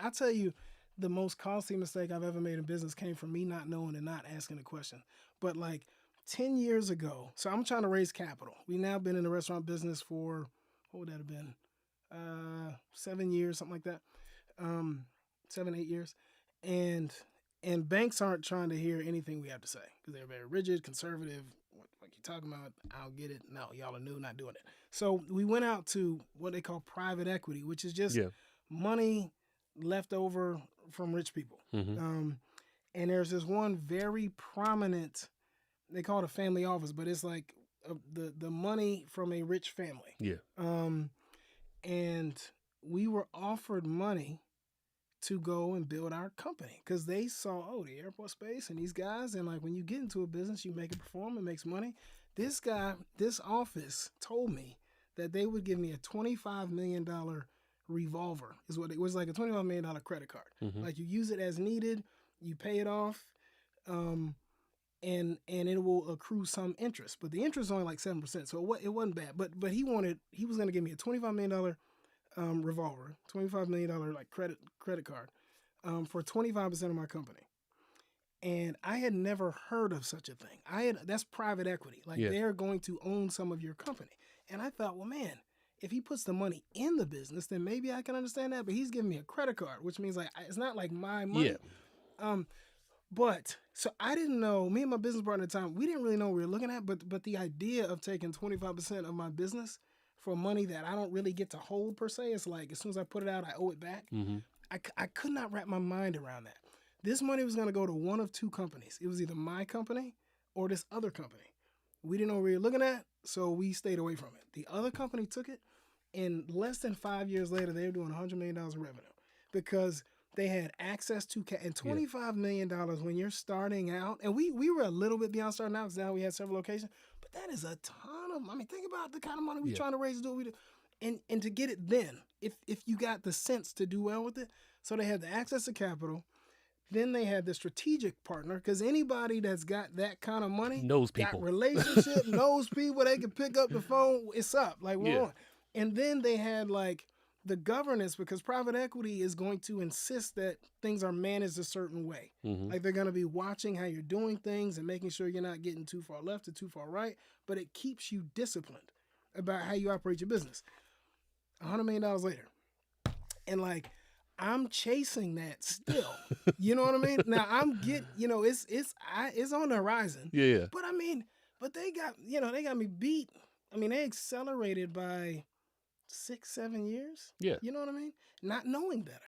I tell you, the most costly mistake I've ever made in business came from me not knowing and not asking a question. But like 10 years ago, so I'm trying to raise capital. We now been in the restaurant business for, what would that have been? 7 years, something like that. 7, 8 years. And and banks aren't trying to hear anything we have to say because they're very rigid, conservative. What you talking about? I don't get it. No, y'all are new, not doing it. So we went out to what they call private equity, which is just Yeah. money left over from rich people. Mm-hmm. And there's this one very prominent, they call it a family office, but it's like the money from a rich family. Yeah. And we were offered money to go and build our company because they saw, oh, the airport space and these guys. And like when you get into a business, you make it perform, it makes money. This guy, this office told me that they would give me a $25 million revolver, is what it was, like a $25 million credit card. Mm-hmm. Like you use it as needed, you pay it off, and it will accrue some interest. But the interest is only like 7%. So it wasn't bad. But he was going to give me a $25 million revolver, $25 million like credit card, for 25% of my company. And I had never heard of such a thing. That's private equity. Like they're going to own some of your company. And I thought, well, man, if he puts the money in the business, then maybe I can understand that. But he's giving me a credit card, which means like it's not like my money. Yeah. But so I didn't know. Me and my business partner at the time, we didn't really know what we were looking at. But the idea of taking 25% of my business for money that I don't really get to hold per se, it's like as soon as I put it out, I owe it back. Mm-hmm. I could not wrap my mind around that. This money was going to go to one of two companies. It was either my company or this other company. We didn't know what we were looking at, so we stayed away from it. The other company took it, and less than 5 years later, they were doing $100 million in revenue because they had access to cash. And $25 million when you're starting out, and we were a little bit beyond starting out because now we had several locations, but that is a ton of, think about the kind of money we're trying to raise to do what we do. And to get it then, if you got the sense to do well with it, so they had the access to capital. Then they had the strategic partner, because anybody that's got that kind of money knows people, got relationship, knows people. They can pick up the phone. It's up, like we're on. And then they had like the governance, because private equity is going to insist that things are managed a certain way. Mm-hmm. Like they're going to be watching how you're doing things and making sure you're not getting too far left or too far right. But it keeps you disciplined about how you operate your business. $100 million later, and like, I'm chasing that still. You know what I mean? Now it's on the horizon. Yeah. But they got me beat. They accelerated by 6-7 years. Yeah. You know what I mean? Not knowing better.